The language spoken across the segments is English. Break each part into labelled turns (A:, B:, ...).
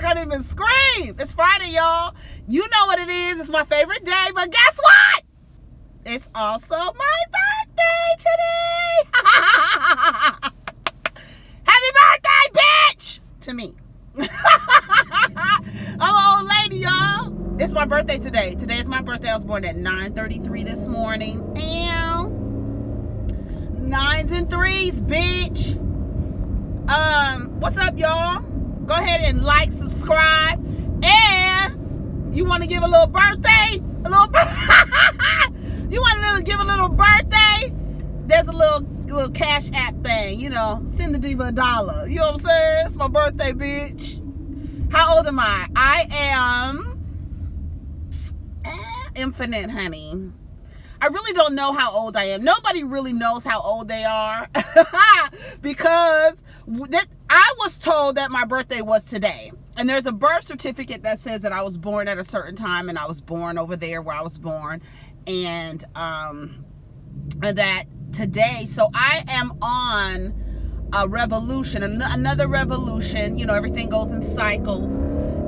A: can't even scream. It's Friday, y'all. You know what it is. It's my favorite day, but guess what? It's also my birthday today. Happy birthday, bitch! To me. I'm an old lady, y'all. It's my birthday today. Today is my birthday. I was born at 9:33 this morning. And 9s and 3s, bitch. What's up, y'all? Go ahead and like, subscribe, and you want to give a little birthday? You want to give a little birthday? There's a little cash app thing, you know. Send the diva $1. You know what I'm saying? It's my birthday, bitch. How old am I? I am infinite, honey. I really don't know how old I am. Nobody really knows how old they are because I was told that my birthday was today. And there's a birth certificate that says that I was born at a certain time and I was born over there where I was born. And that today, so I am on a revolution, another revolution. You know, everything goes in cycles.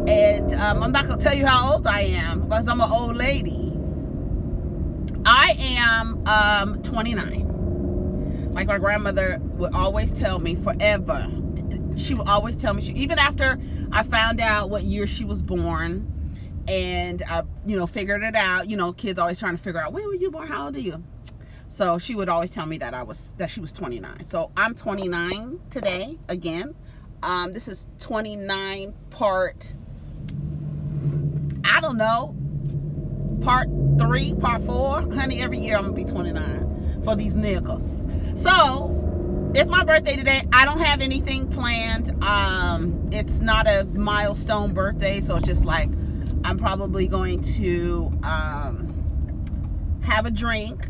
A: And I'm not going to tell you how old I am because I'm an old lady. I am 29. Like my grandmother would always tell me forever. She would always tell me, even after I found out what year she was born and I, figured it out. You know, kids always trying to figure out, when were you born? How old are you? So she would always tell me that she was 29. So I'm 29 today again. This is 29 part, I don't know, part 3, part 4. Honey, every year I'm gonna be 29 for these niggas. So it's my birthday today. I don't have anything planned. It's not a milestone birthday, so it's just like I'm probably going to have a drink,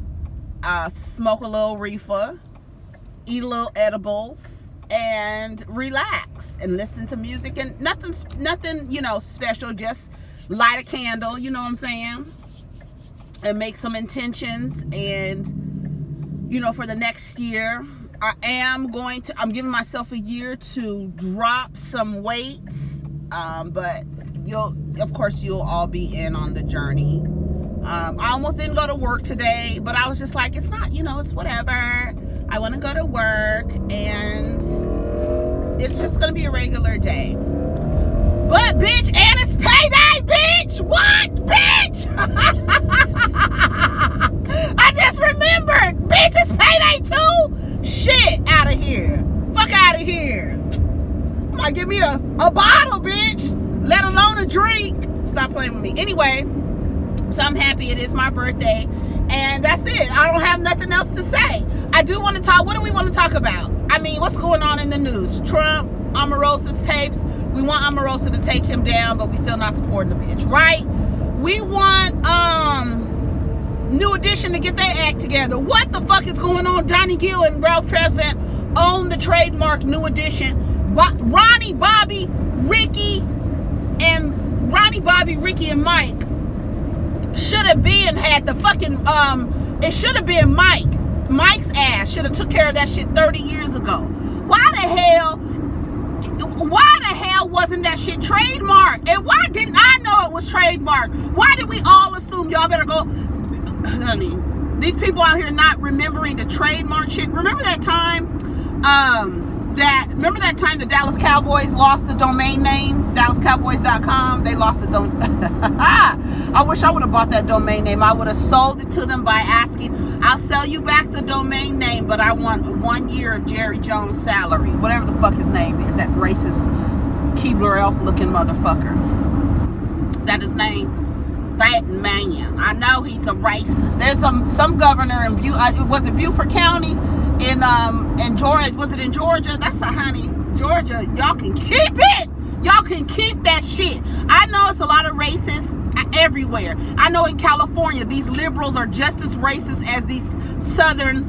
A: smoke a little reefer, eat a little edibles, and relax and listen to music, and nothing special. Just light a candle, you know what I'm saying, and make some intentions. And for the next year, I'm giving myself a year to drop some weights, but you'll all be in on the journey. I almost didn't go to work today, but I was just like, it's not, it's whatever. I want to go to work, and it's just going to be a regular day. But, bitch, and it's payday, bitch! What, bitch? I just remembered, bitch, it's payday too? Shit, out of here. Fuck out of here. Might give me a bottle, bitch, let alone a drink. Stop playing with me. Anyway, so I'm happy it is my birthday, and that's it. I don't have nothing else to say. I do want to talk. What do we want to talk about? I mean, what's going on in the news? Trump, Omarosa's tapes. We want Omarosa to take him down, but we still not supporting the bitch, right? We want New Edition to get their act together. What the fuck is going on? Donnie Gill and Ralph Tresvant own the trademark New Edition. Ronnie, Bobby, Ricky, and Mike should have had the fucking it should have been Mike's ass should have took care of that shit 30 years ago. Why the hell wasn't that shit trademarked? And why didn't I know it was trademarked? Why did we all assume y'all better go? Honey, these people out here not remembering the trademark shit. Remember that time the Dallas Cowboys lost the domain name, DallasCowboys.com? They lost the domain. I wish I would have bought that domain name. I would have sold it to them by asking, I'll sell you back the domain name, but I want 1 year of Jerry Jones' salary. Whatever the fuck his name is. That racist Keebler Elf looking motherfucker. That his name? That man. I know he's a racist. There's some governor in was it Beaufort County in Georgia? Was it in Georgia? That's a honey. Georgia, y'all can keep it. Y'all can keep that shit. I know it's a lot of racists everywhere. I know in California, these liberals are just as racist as these southern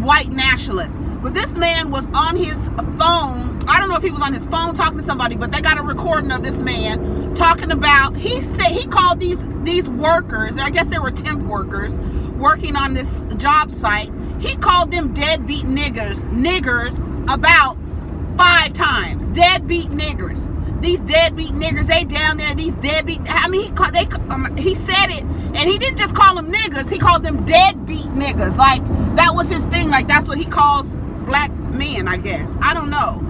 A: white nationalists. But this man was on his phone. I don't know if he was on his phone talking to somebody, but they got a recording of this man talking about, he said he called these workers, I guess they were temp workers working on this job site. He called them deadbeat niggers about 5 times. Deadbeat niggers. these deadbeat niggers, they down there, these deadbeat, I mean, he said it, and he didn't just call them niggas, he called them deadbeat niggas. Like, that was his thing. Like, that's what he calls black men, I guess. I don't know.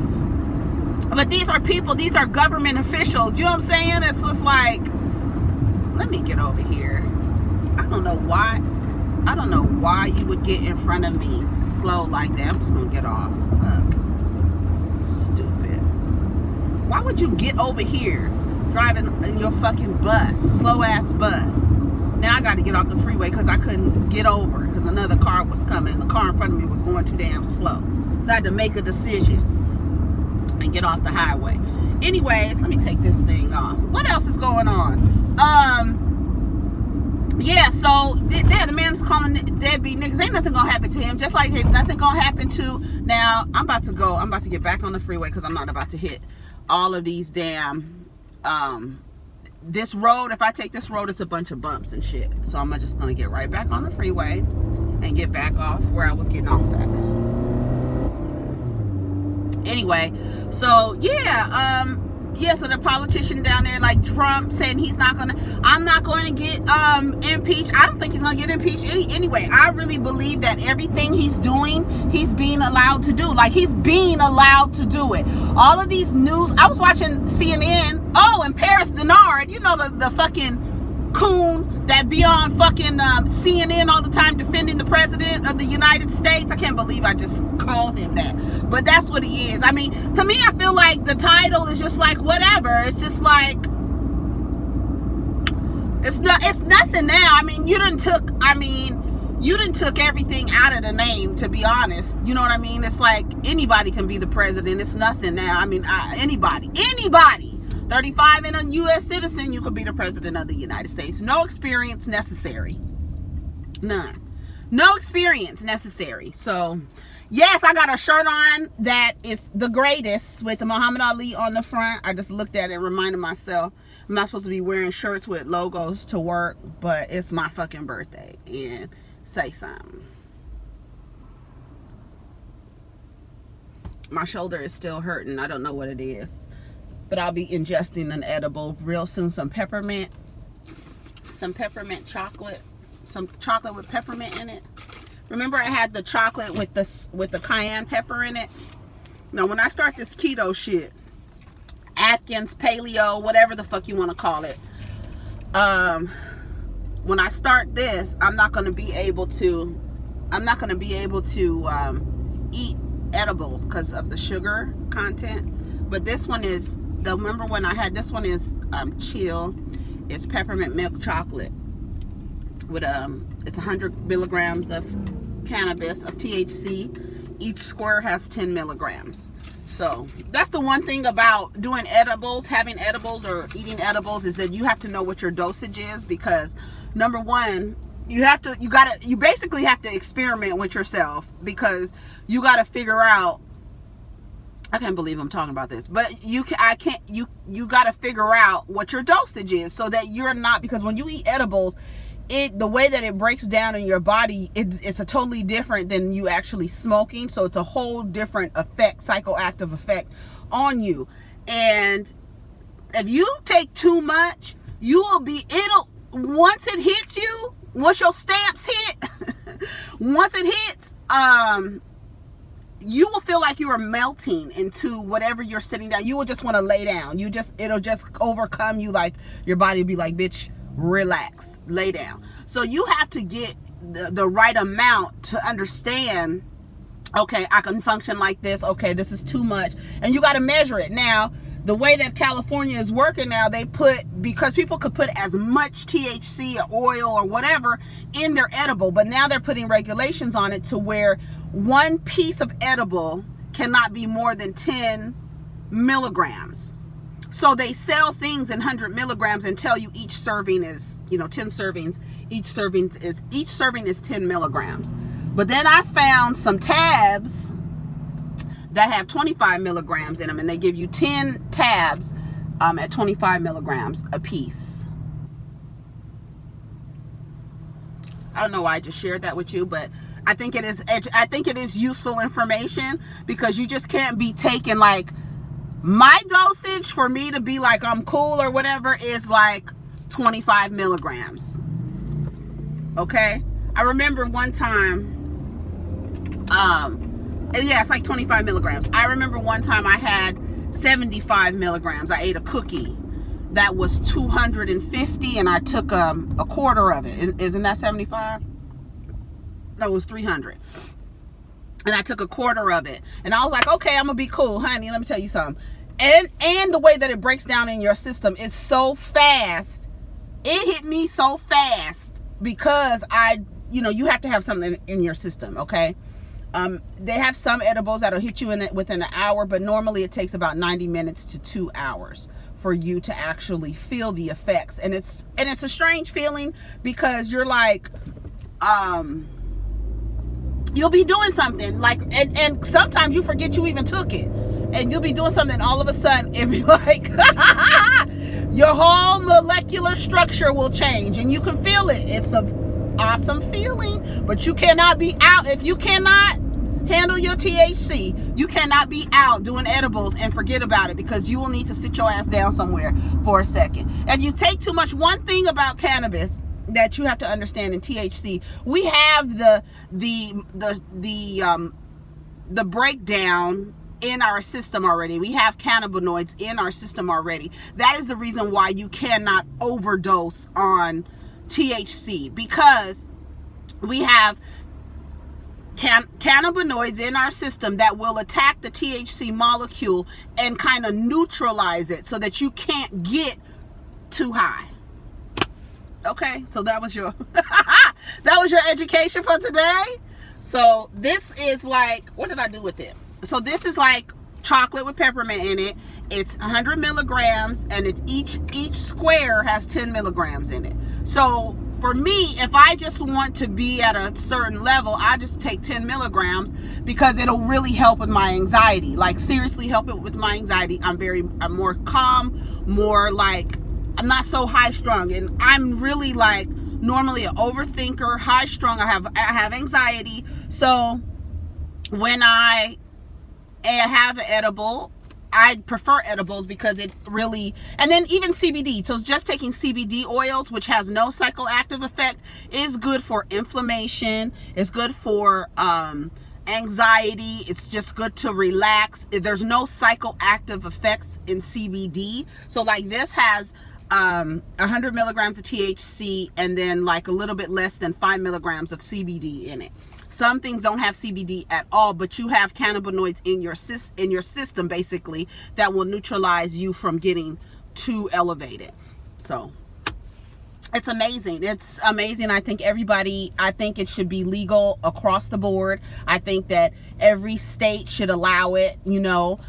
A: But these are people, these are government officials. You know what I'm saying? It's just like, let me get over here. I don't know why you would get in front of me slow like that. I'm just gonna get off. Fuck. Stupid. Why would you get over here driving in your fucking bus, slow ass bus? Now I got to get off the freeway because I couldn't get over because another car was coming and the car in front of me was going too damn slow. So I had to make a decision and get off the highway. Anyways, let me take this thing off. What else is going on? Yeah, so the man's calling deadbeat niggas. Ain't nothing gonna happen to him. Just like ain't nothing gonna happen to. Now I'm about to get back on the freeway because I'm not about to hit all of these damn this road. If I take this road, it's a bunch of bumps and shit. So I'm just gonna get right back on the freeway and get back off where I was getting off at. Anyway, so so the politician down there, like Trump, saying I'm not going to get impeached. I don't think he's going to get impeached anyway. I really believe that everything he's doing, he's being allowed to do. Like, he's being allowed to do it. All of these news, I was watching CNN. Oh, and Paris Denard, you know, the fucking coon that be on fucking CNN all the time defending the president of the United States. I can't believe I just called him that, but that's what he is. I mean, to me, I feel like the title is just like whatever. It's just like it's nothing now. I mean, you done took everything out of the name, to be honest. You know what I mean? It's like anybody can be the president. It's nothing now. I mean, anybody 35 and a U.S. citizen, you could be the president of the United States. No experience necessary. None. No experience necessary. So, yes, I got a shirt on that is the greatest with the Muhammad Ali on the front. I just looked at it and reminded myself, I'm not supposed to be wearing shirts with logos to work, but it's my fucking birthday. And say something. My shoulder is still hurting. I don't know what it is. But I'll be ingesting an edible real soon. Some peppermint chocolate, some chocolate with peppermint in it. Remember, I had the chocolate with the cayenne pepper in it. Now, when I start this keto shit, Atkins, paleo, whatever the fuck you want to call it, when I start this, I'm not going to be able to eat edibles because of the sugar content. But this one is. Remember when I had this one is chill. It's peppermint milk chocolate with it's 100 milligrams of cannabis, of THC. Each square has 10 milligrams. So that's the one thing about doing edibles, having edibles or eating edibles, is that you have to know what your dosage is, because number one, you basically have to experiment with yourself, because you got to figure out. I can't believe I'm talking about this, but you got to figure out what your dosage is, so that you're not, because when you eat edibles, the way that it breaks down in your body, it's a totally different than you actually smoking. So it's a whole different effect, psychoactive effect on you. And if you take too much, once it hits you, once your stamps hit, once it hits, you will feel like you are melting into whatever you're sitting down. You will just want to lay down. It'll just overcome you. Like, your body will be like, bitch, relax, lay down. So you have to get the right amount to understand, okay, I can function like this. Okay, this is too much. And you got to measure it. Now, the way that California is working now, because people could put as much THC or oil or whatever in their edible, but now they're putting regulations on it to where one piece of edible cannot be more than 10 milligrams. So they sell things in 100 milligrams and tell you each serving is, 10 servings. Each serving is 10 milligrams. But then I found some tabs that have 25 milligrams in them, and they give you 10 tabs at 25 milligrams a piece. I don't know why I just shared that with you, but I think it is useful information, because you just can't be taking like My dosage for me to be like I'm cool or whatever is like 25 milligrams. Okay? I remember one time, yeah, it's like 25 milligrams. I remember one time I had 75 milligrams. I ate a cookie that was 250 and I took a quarter of it. Isn't that 75? No, it was 300. And I took a quarter of it. And I was like, okay, I'm gonna be cool, honey. Let me tell you something. And the way that it breaks down in your system is so fast. It hit me so fast because you have to have something in your system, okay? They have some edibles that'll hit you within an hour, but normally it takes about 90 minutes to 2 hours for you to actually feel the effects. And it's a strange feeling because you're like, you'll be doing something like, and sometimes you forget you even took it, and you'll be doing something, all of a sudden it'll be like, your whole molecular structure will change and you can feel it. It's an awesome feeling, but you cannot be out. If you cannot handle your THC, you cannot be out doing edibles and forget about it, because you will need to sit your ass down somewhere for a second. If you take too much, one thing about cannabis that you have to understand in THC, we have the breakdown in our system already. We have cannabinoids in our system already. That is the reason why you cannot overdose on THC, because we have cannabinoids in our system that will attack the THC molecule and kind of neutralize it so that you can't get too high. Okay, so that was your that was your education for today. So this is like, what did I do with it? So this is like chocolate with peppermint in it. It's 100 milligrams, and each square has 10 milligrams in it. So for me, if I just want to be at a certain level, I just take 10 milligrams because it'll really help with my anxiety. Like, seriously help it with my anxiety. I'm more calm, more like, I'm not so high strung, and I'm really like normally an overthinker, high strung. I have anxiety. So when I have an edible, I prefer edibles because it really, and then even CBD. So just taking CBD oils, which has no psychoactive effect, is good for inflammation. It's good for anxiety. It's just good to relax. There's no psychoactive effects in CBD. So like this has 100 milligrams of THC and then like a little bit less than 5 milligrams of CBD in it. Some things don't have CBD at all, but you have cannabinoids in your system basically that will neutralize you from getting too elevated. So it's amazing. It's amazing. I think it should be legal across the board. I think that every state should allow it, but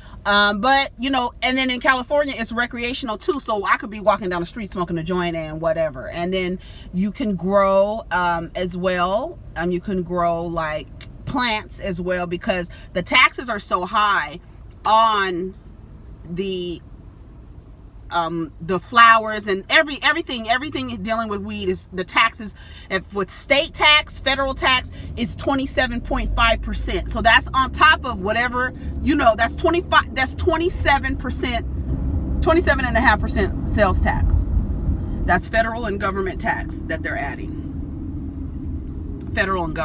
A: and then in California, it's recreational too. So I could be walking down the street smoking a joint and whatever. And then you can grow, as well. You can grow like plants as well, because the taxes are so high on the flowers and everything dealing with weed. Is the taxes, with state tax, federal tax is 27.5%. So that's on top of whatever, that's 27.5% sales tax. That's federal and government tax that they're adding. Federal and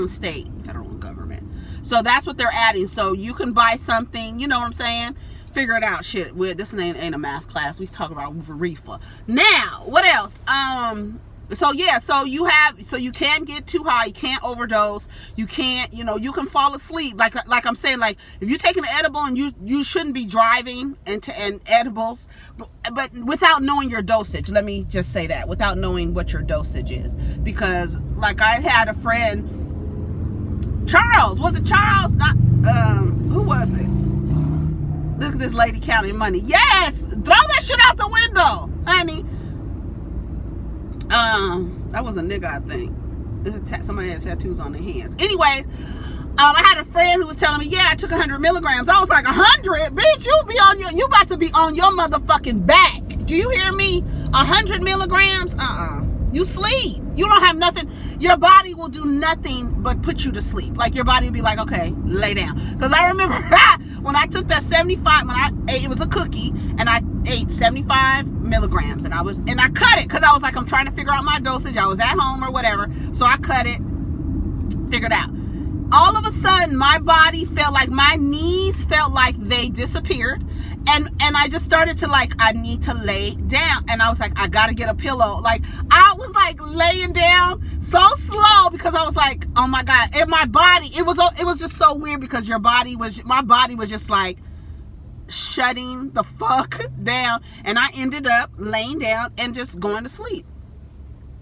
A: state, federal and government. So that's what they're adding. So you can buy something, you know what I'm saying? Figure it out. Shit, this ain't a math class. We talk about reefer. Now, what else? So you can't get too high. You can't overdose. You can't, you can fall asleep. Like I'm saying, like if you're taking an edible, and you shouldn't be driving and edibles, but without knowing your dosage. Let me just say that, without knowing what your dosage is, because like I had a friend, Charles. Was it Charles? Not who was it? Look at this lady counting money. Yes, throw that shit out the window, honey. That was a nigga, I think. Somebody had tattoos on their hands. Anyways, I had a friend who was telling me, yeah, I took 100 milligrams. I was like, 100? Bitch, you about to be on your motherfucking back. Do you hear me? 100 milligrams? You sleep. You don't have nothing. Your body will do nothing but put you to sleep. Like your body will be like, okay, lay down. Because I remember when I took that 75, when I ate, it was a cookie, and I ate 75 milligrams, and I cut it because I was like, I'm trying to figure out my dosage. I was at home or whatever, so I cut it, figured out. All of a sudden, my body felt like, my knees felt like they disappeared. And I just started to like, I need to lay down. And I was like, I gotta get a pillow. Like, I was like laying down so slow because I was like, oh my God. And my body, it was just so weird because my body was just like shutting the fuck down. And I ended up laying down and just going to sleep.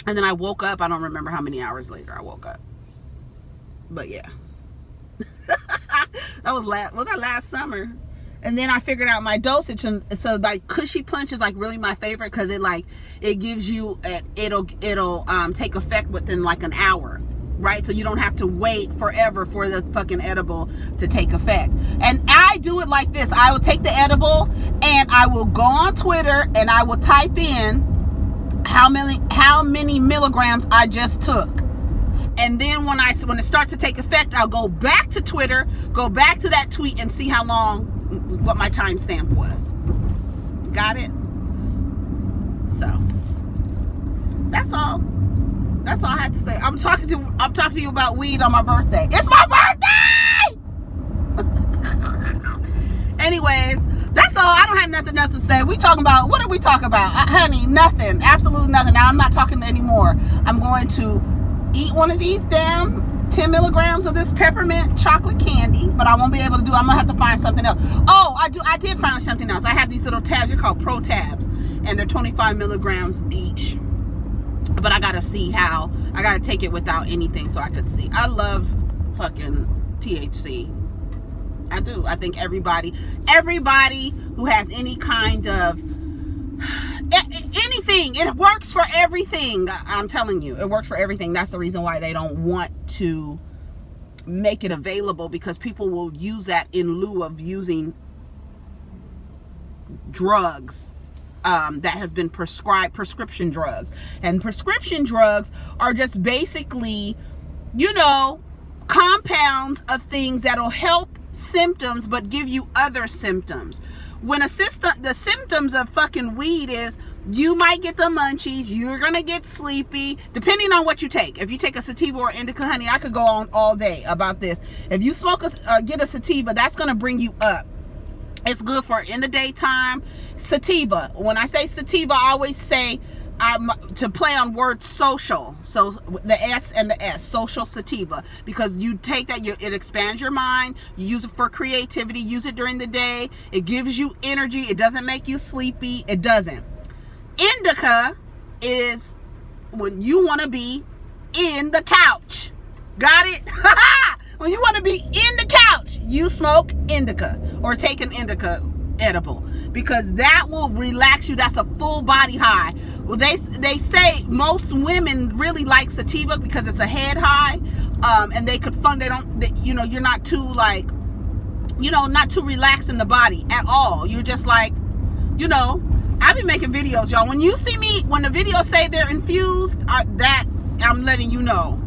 A: And then I woke up. I don't remember how many hours later I woke up. But yeah. That was last summer. And then I figured out my dosage, and so like Cushy Punch is like really my favorite because it gives you it'll take effect within like an hour, right? So you don't have to wait forever for the fucking edible to take effect. And I do it like this: I will take the edible and I will go on Twitter and I will type in how many milligrams I just took. And then when it starts to take effect, I'll go back to Twitter, go back to that tweet, and see how long, what my timestamp was. Got it? So that's all. That's all I had to say. I'm talking to you about weed on my birthday. It's my birthday! Anyways, that's all. I don't have nothing else to say. What are we talking about? Honey, nothing. Absolutely nothing. Now I'm not talking anymore. I'm going to eat one of these damn 10 milligrams of this peppermint chocolate candy, but I won't be able to do it. I'm gonna have to find something else. Oh, I did find something else. I have these little tabs. They're called Pro Tabs, and they're 25 milligrams each. But I gotta see how. I gotta take it without anything so I could see. I love fucking THC. I do. I think everybody who has any kind of anything, it works for everything. I'm telling you, it works for everything. That's the reason why they don't want to make it available, because people will use that in lieu of using drugs that has been prescribed, prescription drugs. And prescription drugs are just basically, compounds of things that'll help symptoms but give you other symptoms. When the symptoms of fucking weed is, you might get the munchies, you're gonna get sleepy, depending on what you take. If you take a sativa or indica, honey, I could go on all day about this. If you smoke or get a sativa, that's gonna bring you up. It's good for in the daytime. Sativa. When I say sativa, I always say to play on words social. So the S and the S, social sativa, because you take that, it expands your mind. You use it for creativity. Use it during the day. It gives you energy. It doesn't make you sleepy. It doesn't. Indica is when you want to be in the couch. Got it? When you want to be in the couch, you smoke indica or take an indica edible, because that will relax you. That's a full body high. Well, they say most women really like sativa because it's a head high, and they could you're not too not too relaxed in the body at all. You're just like, I've been making videos, y'all. When you see me, when the videos say they're infused, that I'm letting you know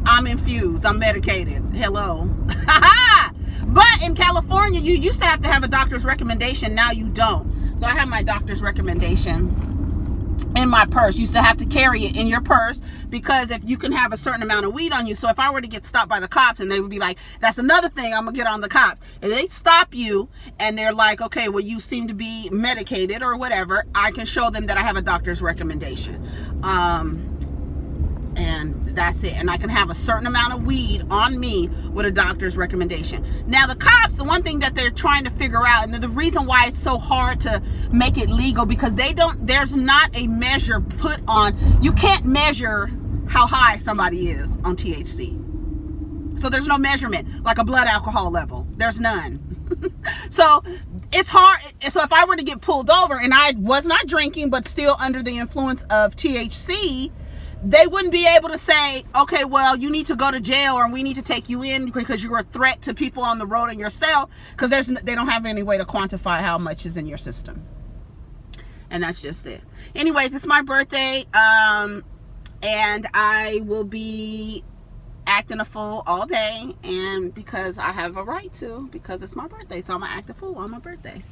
A: I'm infused. I'm medicated. Hello. But in California, you used to have to have a doctor's recommendation. Now you don't. So I have my doctor's recommendation in my purse. You used to have to carry it in your purse, because if you can have a certain amount of weed on you. So if I were to get stopped by the cops, and they would be like, that's another thing, I'm gonna get on the cops. If they stop you and they're like, okay, well, you seem to be medicated or whatever, I can show them that I have a doctor's recommendation. And that's it. And I can have a certain amount of weed on me with a doctor's recommendation. Now the cops, the one thing that they're trying to figure out, and the reason why it's so hard to make it legal, because there's not a measure put on, you can't measure how high somebody is on THC. So there's no measurement, like a blood alcohol level. There's none. So it's hard. So if I were to get pulled over and I was not drinking, but still under the influence of THC, they wouldn't be able to say, okay, well, you need to go to jail, or we need to take you in because you're a threat to people on the road and yourself, because they don't have any way to quantify how much is in your system. And that's just it. Anyways, it's my birthday, and I will be acting a fool all day, and because I have a right to, because it's my birthday, so I'm gonna act a fool on my birthday.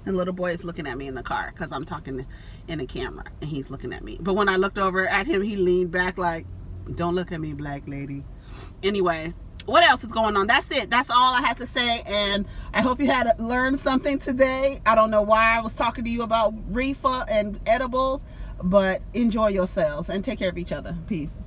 A: And little boy is looking at me in the car because I'm talking in the camera and he's looking at me. But when I looked over at him, he leaned back like, don't look at me, black lady. Anyways, what else is going on? That's it. That's all I have to say. And I hope you had learned something today. I don't know why I was talking to you about reefer and edibles, but enjoy yourselves and take care of each other. Peace.